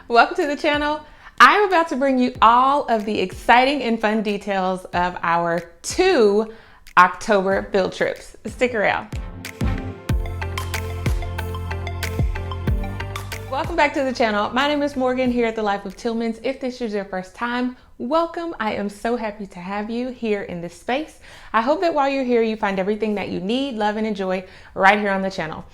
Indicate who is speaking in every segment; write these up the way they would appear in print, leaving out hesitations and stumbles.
Speaker 1: Welcome to the channel. I'm about to bring you all of the exciting and fun details of our 2 October field trips. Stick around. Welcome back to the channel. My name is Morgan here at The Life of Tillmans. If this is your first time, welcome. I am so happy to have you here in this space. I hope that while you're here, you find everything that you need, love, and enjoy right here on the channel.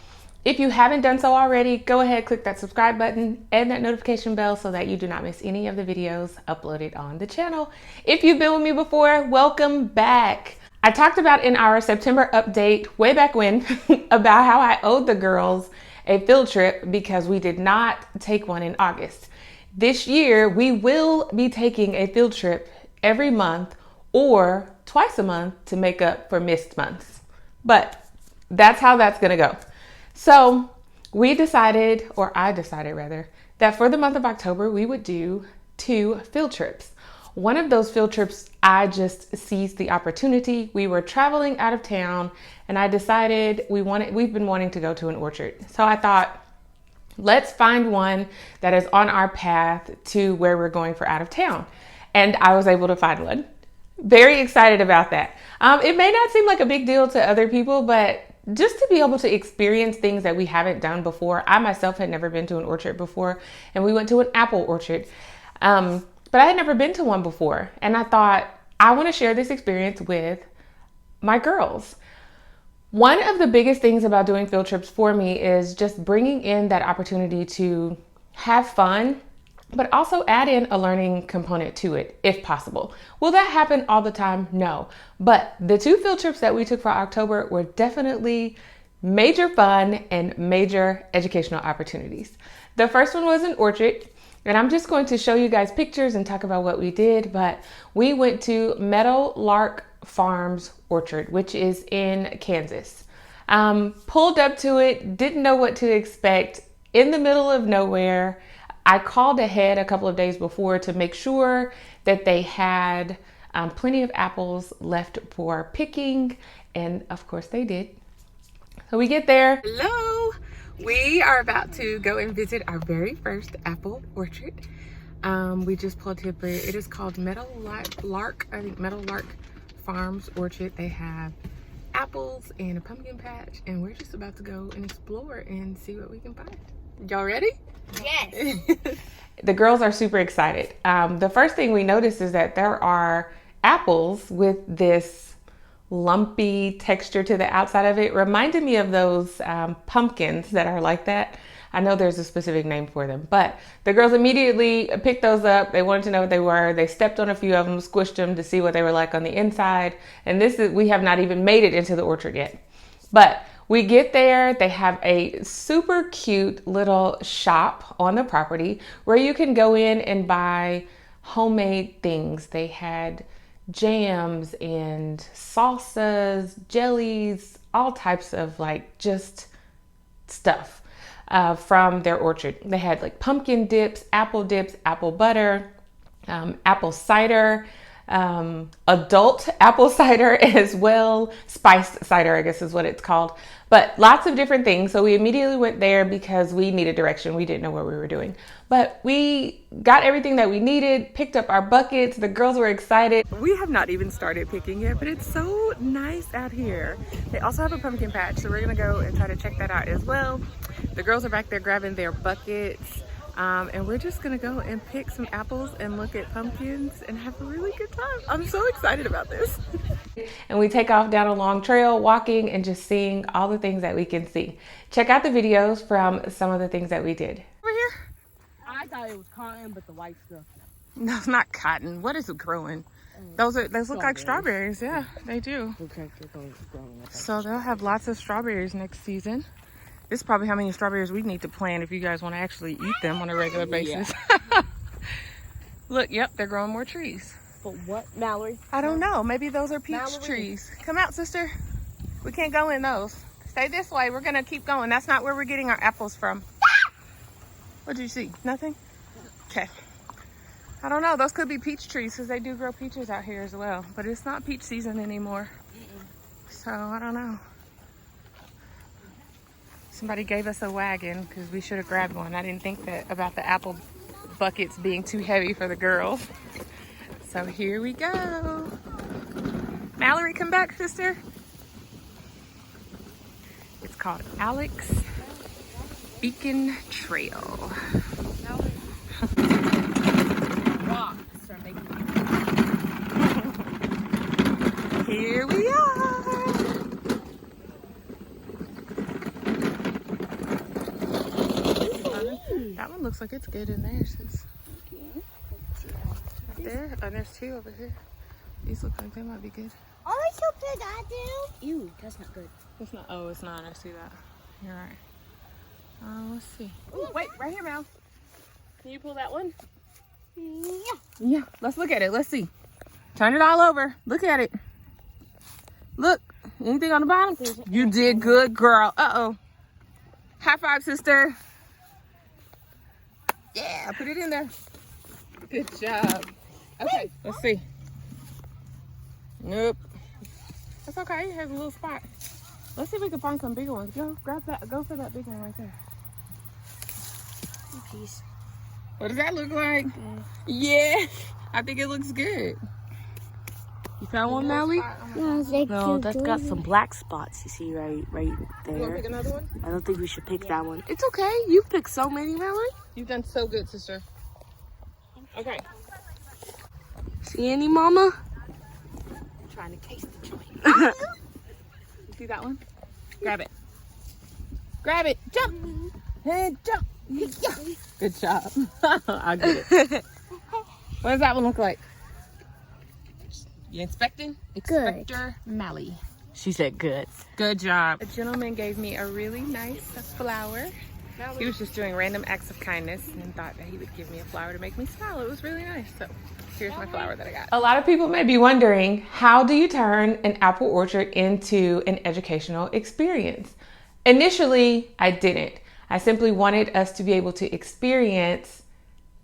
Speaker 1: If you haven't done so already, go ahead, click that subscribe button and that notification bell so that you do not miss any of the videos uploaded on the channel. If you've been with me before, welcome back. I talked about in our September update way back when about how I owed the girls a field trip because we did not take one in August. This year, we will be taking a field trip every month or twice a month to make up for missed months. But that's how that's gonna go. So we decided, or I decided rather, that for the month of October, we would do 2 field trips. One of those field trips, I just seized the opportunity. We were traveling out of town and I decided we've been wanting to go to an orchard. So I thought, let's find one that is on our path to where we're going for out of town. And I was able to find one. Very excited about that. It may not seem like a big deal to other people, but just to be able to experience things that we haven't done before. I myself had never been to an orchard before, and we went to an apple orchard. But I had never been to one before. And I thought, I want to share this experience with my girls. One of the biggest things about doing field trips for me is just bringing in that opportunity to have fun, but also add in a learning component to it, if possible. Will that happen all the time? No. But the 2 field trips that we took for October were definitely major fun and major educational opportunities. The first one was an orchard, and I'm just going to show you guys pictures and talk about what we did, but we went to Meadowlark Farms Orchard, which is in Kansas. Pulled up to it, didn't know what to expect, in the middle of nowhere. I called ahead a couple of days before to make sure that they had plenty of apples left for picking, and of course they did. So we get there. Hello! We are about to go and visit our very first apple orchard. We just pulled up here. It is called Meadowlark, I think Meadowlark Farms Orchard. They have apples and a pumpkin patch, and we're just about to go and explore and see what we can find. Y'all ready?
Speaker 2: Yes.
Speaker 1: The girls are super excited. The first thing we noticed is that there are apples with this lumpy texture to the outside of it. Reminded me of those pumpkins that are like that. I know there's a specific name for them, but the girls immediately picked those up. They wanted to know what they were. They stepped on a few of them, squished them to see what they were like on the inside. And we have not even made it into the orchard yet. But we get there, they have a super cute little shop on the property where you can go in and buy homemade things. They had jams and salsas, jellies, all types of just stuff from their orchard. They had like pumpkin dips, apple butter, apple cider, adult apple cider as well, spiced cider I guess is what it's called, but lots of different things. So we immediately went there because we needed direction. We didn't know what we were doing, but we got everything that we needed, picked up our buckets. The girls were excited. We have not even started picking yet, but it's so nice out here. They also have a pumpkin patch, so we're gonna go and try to check that out as well. The girls are back there grabbing their buckets. And we're just gonna go and pick some apples and look at pumpkins and have a really good time. I'm so excited about this. And we take off down a long trail, walking and just seeing all the things that we can see. Check out the videos from some of the things that we did. Over here?
Speaker 2: I thought it was cotton, but the white stuff.
Speaker 1: No, it's not cotton. What is it growing? Those look like strawberries. Yeah, they do. So they'll have lots of strawberries next season. This is probably how many strawberries we need to plant if you guys want to actually eat them on a regular basis. Yeah. Look, yep, they're growing more trees.
Speaker 2: But what, Mallory?
Speaker 1: I don't know. Maybe those are peach
Speaker 2: Mallory.
Speaker 1: trees. Come out, sister. We can't go in those. Stay this way. We're going to keep going. That's not where we're getting our apples from. What did you see? Nothing? Okay. I don't know. Those could be peach trees because they do grow peaches out here as well. But it's not peach season anymore. So I don't know. Somebody gave us a wagon because we should have grabbed one. I didn't think that about the apple buckets being too heavy for the girls. So here we go. Mallory, come back, sister. It's called Alex Beacon Trail.
Speaker 2: Rocks are making
Speaker 1: Here we are. That one looks like it's good in there, sis. Right there. Oh, there's two over here. These look like they might be good.
Speaker 2: Oh, it's so big, I do. Ew, that's not good.
Speaker 1: It's not. Oh, it's not. I see that. You're right. Let's see.
Speaker 2: Ooh, wait, right here, Mal. Can you pull that one?
Speaker 1: Yeah. Yeah. Let's look at it. Let's see. Turn it all over. Look at it. Look. Anything on the bottom? You did good, girl. Uh-oh. High five, sister. Yeah, put it in there. Good job. Okay, let's see. Nope. That's okay. It has a little spot. Let's see if we can find some bigger ones. Go grab that. Go for that big one right there.
Speaker 2: Peace.
Speaker 1: What does that look like? Yeah, I think it looks good. You found one, Mally?
Speaker 3: No, that's got some black spots, you see, right
Speaker 1: You want to
Speaker 3: there.
Speaker 1: pick another one?
Speaker 3: I don't think we should pick that one.
Speaker 1: It's okay. You've picked so many, Mally. You've done so good, sister. Okay.
Speaker 3: See any, Mama?
Speaker 2: I'm trying to taste the joint.
Speaker 1: You see that one? Grab it. Grab it. Jump. And jump. Yeah. Good job. I get it. What does that one look like? You inspecting? Inspector Mally.
Speaker 3: She said good.
Speaker 1: Good job. A gentleman gave me a really nice flower. He was just doing random acts of kindness and thought that he would give me a flower to make me smile. It was really nice. So here's my flower that I got. A lot of people may be wondering, how do you turn an apple orchard into an educational experience? Initially, I didn't. I simply wanted us to be able to experience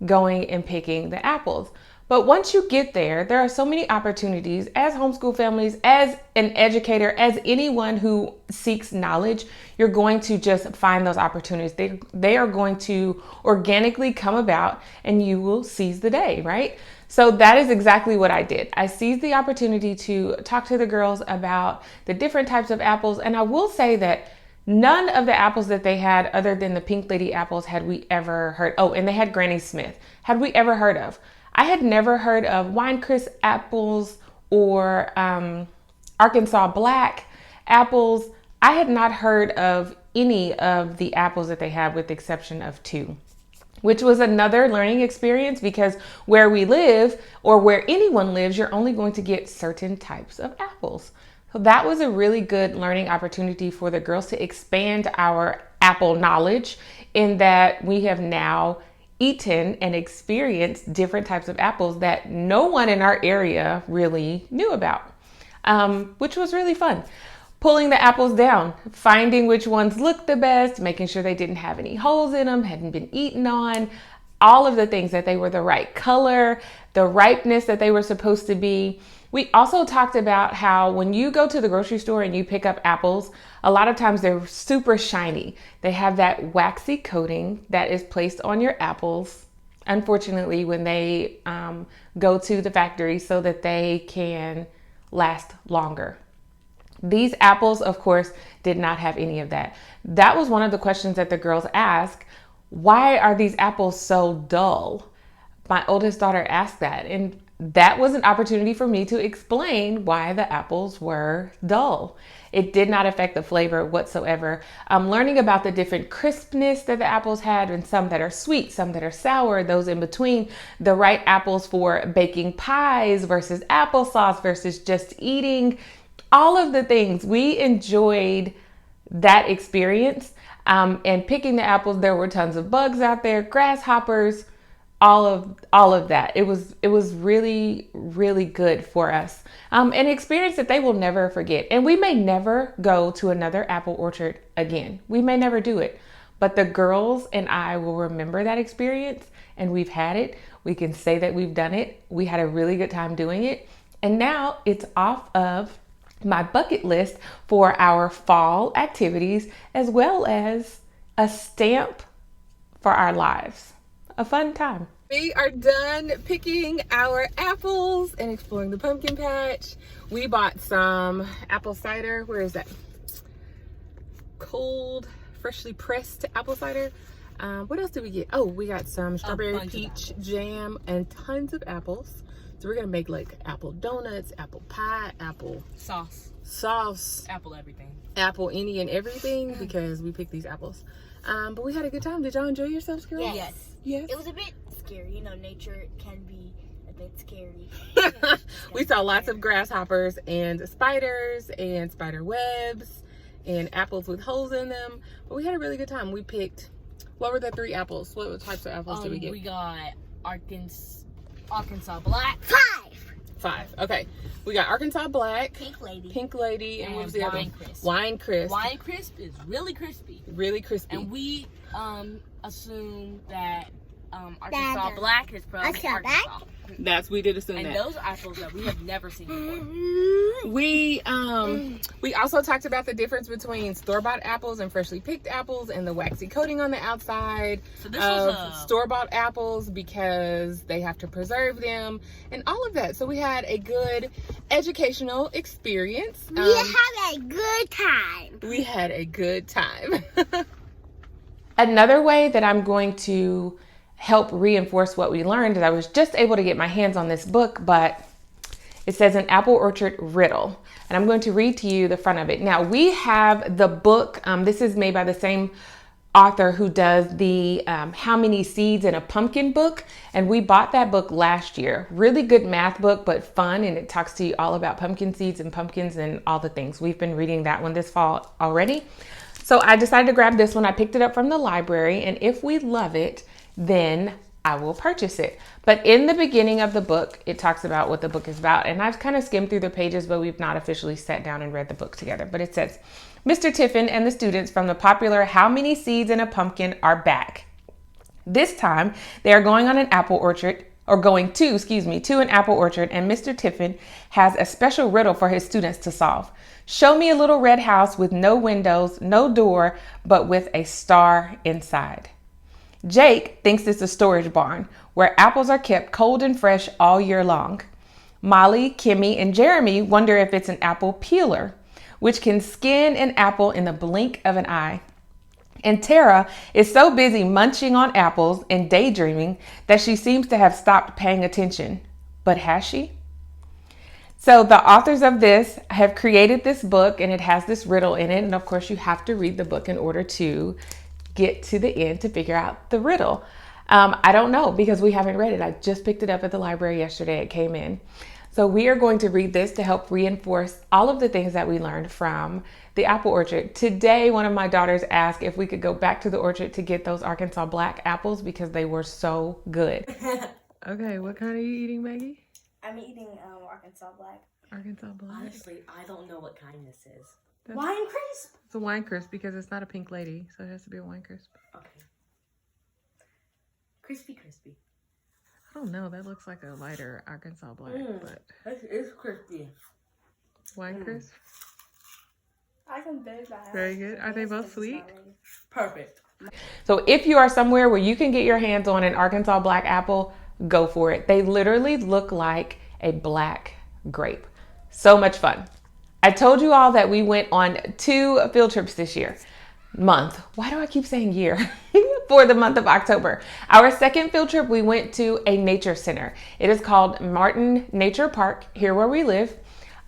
Speaker 1: going and picking the apples. But once you get there, there are so many opportunities as homeschool families, as an educator, as anyone who seeks knowledge, you're going to just find those opportunities. They are going to organically come about and you will seize the day, right? So that is exactly what I did. I seized the opportunity to talk to the girls about the different types of apples. And I will say that none of the apples that they had, other than the Pink Lady apples, had we ever heard. Oh, and they had Granny Smith. Had we ever heard of? I had never heard of Winecrest apples or Arkansas Black apples. I had not heard of any of the apples that they had, with the exception of two, which was another learning experience, because where we live, or where anyone lives, you're only going to get certain types of apples. So that was a really good learning opportunity for the girls to expand our apple knowledge, in that we have now eaten and experienced different types of apples that no one in our area really knew about, which was really fun. Pulling the apples down, finding which ones looked the best, making sure they didn't have any holes in them, hadn't been eaten on, all of the things, that they were the right color, the ripeness that they were supposed to be. We also talked about how when you go to the grocery store and you pick up apples, a lot of times they're super shiny. They have that waxy coating that is placed on your apples, unfortunately, when they go to the factory, so that they can last longer. These apples, of course, did not have any of that. That was one of the questions that the girls asked. Why are these apples so dull? My oldest daughter asked that, and that was an opportunity for me to explain why the apples were dull. It did not affect the flavor whatsoever. Learning about the different crispness that the apples had, and some that are sweet, some that are sour, those in between, the right apples for baking pies versus applesauce versus just eating, all of the things. We enjoyed that experience. And picking the apples, there were tons of bugs out there, grasshoppers, all of that. It was really, really good for us. An experience that they will never forget. And we may never go to another apple orchard again. We may never do it. But the girls and I will remember that experience, and we've had it. We can say that we've done it. We had a really good time doing it. And now it's off of my bucket list for our fall activities, as well as a stamp for our lives. a fun time. We are done picking our apples and exploring the pumpkin patch. We bought some apple cider. Where is that? Cold, freshly pressed apple cider. What else did we get? Oh, we got some strawberry peach jam and tons of apples. So we're gonna make like apple donuts, apple pie, apple sauce,
Speaker 3: Apple everything.
Speaker 1: apple any and everything because we picked these apples. But we had a good time. Did y'all enjoy yourselves, girls?
Speaker 4: Yes.
Speaker 1: Yes.
Speaker 4: It was a bit scary. You know, nature can be a bit scary.
Speaker 1: We saw lots of grasshoppers and spiders and spider webs and apples with holes in them. But we had a really good time. We picked, what were the 3 apples? What types of apples did we get?
Speaker 3: We got Arkansas Black.
Speaker 1: 5. Okay. We got Arkansas Black,
Speaker 4: Pink Lady,
Speaker 1: and what was
Speaker 3: And
Speaker 1: the other
Speaker 3: Wine
Speaker 1: one?
Speaker 3: Crisp.
Speaker 1: Wine Crisp.
Speaker 3: Wine Crisp is really crispy.
Speaker 1: Really crispy.
Speaker 3: And we assume that Arkansas Black is from Arkansas.
Speaker 1: We did assume
Speaker 3: And
Speaker 1: that.
Speaker 3: those are apples that we have never seen before.
Speaker 1: We also talked about the difference between store-bought apples and freshly picked apples and the waxy coating on the outside
Speaker 3: So this
Speaker 1: of
Speaker 3: was
Speaker 1: store-bought apples because they have to preserve them and all of that. So we had a good educational experience.
Speaker 4: We had a good time.
Speaker 1: We had a good time.
Speaker 5: Another way that I'm going to help reinforce what we learned is I was just able to get my hands on this book, but it says an apple orchard riddle. And I'm going to read to you the front of it. Now we have the book. This is made by the same author who does the How Many Seeds in a Pumpkin book. And we bought that book last year. Really good math book, but fun. And it talks to you all about pumpkin seeds and pumpkins and all the things. We've been reading that one this fall already. So I decided to grab this one. I picked it up from the library. And if we love it, then I will purchase it. But in the beginning of the book, it talks about what the book is about. And I've kind of skimmed through the pages, but we've not officially sat down and read the book together. But it says, Mr. Tiffin and the students from the popular How Many Seeds in a Pumpkin are back. This time, they are going on an apple orchard, or going to an apple orchard, and Mr. Tiffin has a special riddle for his students to solve. Show me a little red house with no windows, no door, but with a star inside. Jake thinks it's a storage barn where apples are kept cold and fresh all year long. Molly, Kimmy, and Jeremy wonder if it's an apple peeler, which can skin an apple in the blink of an eye. And Tara is so busy munching on apples and daydreaming that she seems to have stopped paying attention. But has she? So the authors of this have created this book, and it has this riddle in it. And of course, you have to read the book in order to get to the end to figure out the riddle. I don't know because we haven't read it. I just picked it up at the library yesterday. It came in. So we are going to read this to help reinforce all of the things that we learned from the apple orchard. Today, one of my daughters asked if we could go back to the orchard to get those Arkansas Black apples because they were so good. Okay, what kind are you eating, Maggie?
Speaker 4: I'm eating Arkansas Black.
Speaker 5: Arkansas Black.
Speaker 3: Honestly, I don't know what kind this is.
Speaker 4: Wine Crisp.
Speaker 5: It's a wine crisp because it's not a pink lady, so it has to be a wine crisp.
Speaker 3: Okay. Crispy.
Speaker 5: I don't know. That looks like a lighter Arkansas Black, but
Speaker 3: It's crispy.
Speaker 5: wine crisp.
Speaker 4: I can do that.
Speaker 5: Very good. Are they both sweet?
Speaker 3: Perfect.
Speaker 5: So if you are somewhere where you can get your hands on an Arkansas Black apple, go for it. They literally look like a black grape. So much fun. I told you all that we went on 2 field trips this month. Why do I keep saying year? For the month of October. Our second field trip, we went to a nature center. It is called Martin Nature Park, here where we live.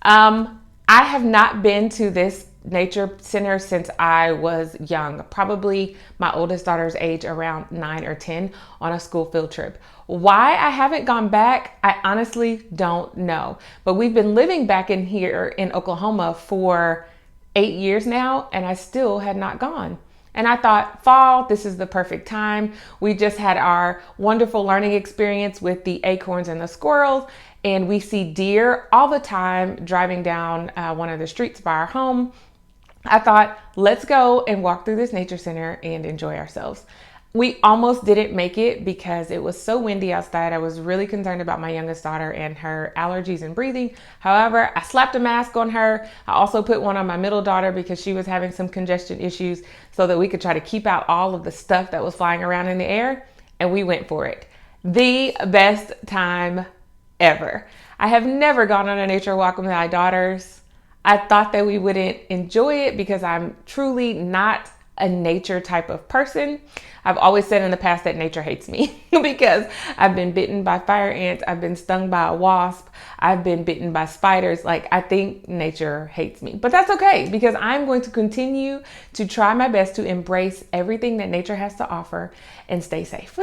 Speaker 5: I have not been to this nature center since I was young, probably my oldest daughter's age, around 9 or 10, on a school field trip. Why I haven't gone back, I honestly don't know. But we've been living back in here in Oklahoma for 8 years now, and I still had not gone. And I thought, fall, this is the perfect time. We just had our wonderful learning experience with the acorns and the squirrels, and we see deer all the time driving down one of the streets by our home. I thought, let's go and walk through this nature center and enjoy ourselves. We almost didn't make it because it was so windy outside. I was really concerned about my youngest daughter and her allergies and breathing. However, I slapped a mask on her. I also put one on my middle daughter because she was having some congestion issues so that we could try to keep out all of the stuff that was flying around in the air. and we went for it. The best time ever. I have never gone on a nature walk with my daughters. I thought that we wouldn't enjoy it because I'm truly not a nature type of person. I've always said in the past that nature hates me because I've been bitten by fire ants, I've been stung by a wasp, I've been bitten by spiders. Like, I think nature hates me, but that's okay because I'm going to continue to try my best to embrace everything that nature has to offer and stay safe.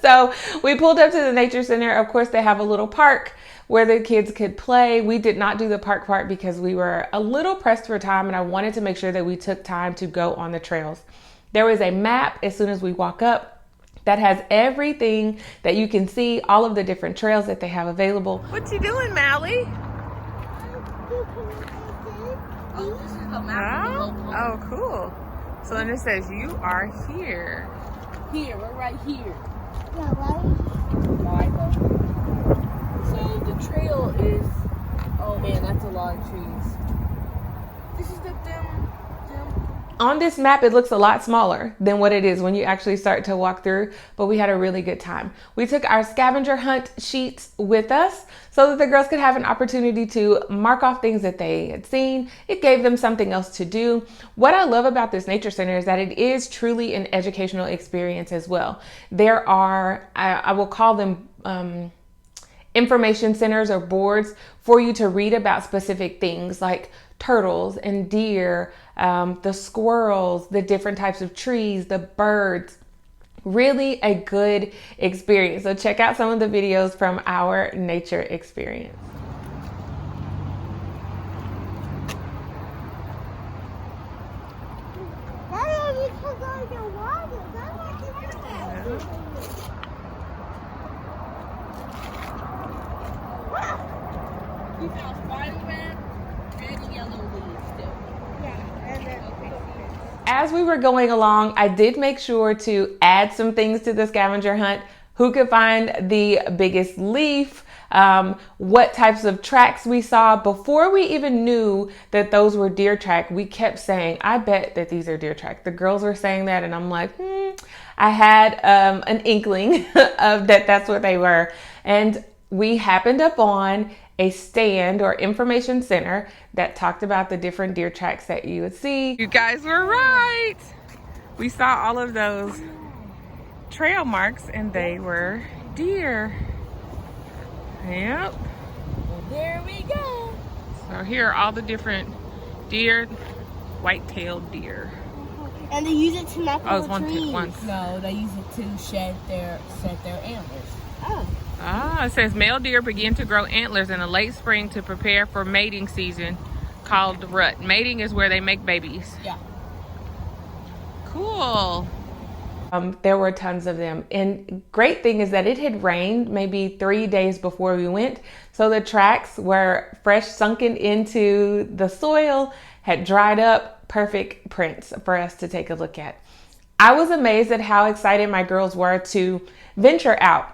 Speaker 5: So we pulled up to the nature center. Of course, they have a little park where the kids could play. We did not do the park part because we were a little pressed for time and I wanted to make sure that we took time to go on the trails. There is a map as soon as we walk up that has everything that you can see, all of the different trails that they have available. What you doing, Mally?
Speaker 3: Oh, this is a map of the whole pond.
Speaker 5: Oh, cool. So then it says you are here.
Speaker 3: Here, we're right here.
Speaker 4: Yeah, right?
Speaker 3: So the trail is, oh man, that's a lot of trees. This is the dim.
Speaker 5: On this map, it looks a lot smaller than what it is when you actually start to walk through, but we had a really good time. We took our scavenger hunt sheets with us so that the girls could have an opportunity to mark off things that they had seen. It gave them something else to do. What I love about this nature center is that it is truly an educational experience as well. There are, I will call them, information centers or boards for you to read about specific things like turtles and deer, the squirrels, the different types of trees, the birds. Really a good experience. So check out some of the videos from our nature experience.
Speaker 3: You found spiderweb, red and yellow leaves still.
Speaker 5: As we were going along, I did make sure to add some things to the scavenger hunt. Who could find the biggest leaf? What types of tracks we saw. Before we even knew that those were deer track, we kept saying, I bet that these are deer track. The girls were saying that and I'm like, I had an inkling of that's what they were. And we happened up on a stand or information center that talked about the different deer tracks that you would see. You guys were right. We saw all of those trail marks and they were deer. Yep.
Speaker 3: Well, there we go.
Speaker 5: So here are all the different deer, white-tailed deer.
Speaker 4: And they use it to knock
Speaker 5: Oh,
Speaker 4: down
Speaker 5: it's
Speaker 4: trees.
Speaker 3: No, they use it to shed their antlers.
Speaker 4: Oh.
Speaker 5: It says male deer begin to grow antlers in the late spring to prepare for mating season called the rut. Mating is where they make babies.
Speaker 3: Yeah.
Speaker 5: Cool. There were tons of them. And great thing is that it had rained maybe 3 days before we went. So the tracks were fresh sunken into the soil, had dried up, perfect prints for us to take a look at. I was amazed at how excited my girls were to venture out.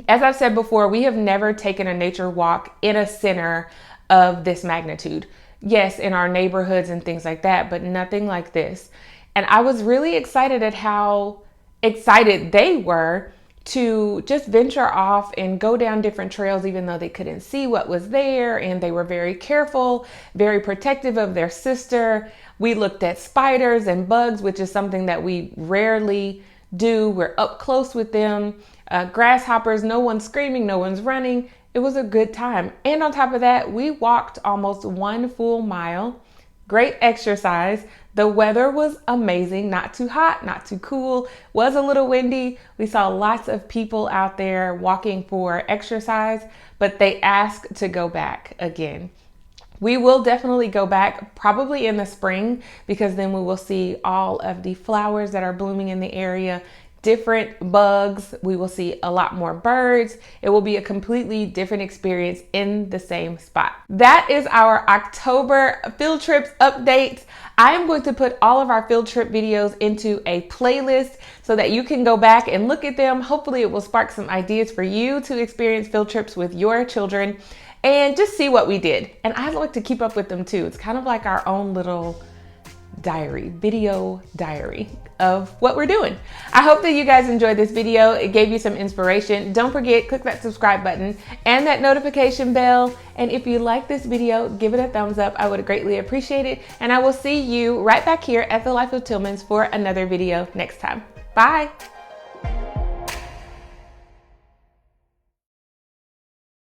Speaker 5: As I've said before, we have never taken a nature walk in a center of this magnitude. Yes, in our neighborhoods and things like that, but nothing like this. And I was really excited at how excited they were to just venture off and go down different trails, even though they couldn't see what was there. And they were very careful, very protective of their sister. We looked at spiders and bugs, which is something that we rarely do. We're up close with them. Grasshoppers, no one's screaming, no one's running. It was a good time. And on top of that, we walked almost 1 full mile. Great exercise. The weather was amazing. Not too hot, not too cool. Was a little windy. We saw lots of people out there walking for exercise, but they asked to go back again. We will definitely go back probably in the spring because then we will see all of the flowers that are blooming in the area, different bugs. We will see a lot more birds. It will be a completely different experience in the same spot. That is our October field trips update. I am going to put all of our field trip videos into a playlist so that you can go back and look at them. Hopefully it will spark some ideas for you to experience field trips with your children and just see what we did. And I like to keep up with them too. It's kind of like our own little diary, video diary of what we're doing. I hope that you guys enjoyed this video. It gave you some inspiration. Don't forget, click that subscribe button and that notification bell. And if you like this video, give it a thumbs up. I would greatly appreciate it. And I will see you right back here at the Life of Tillmans for another video next time. Bye.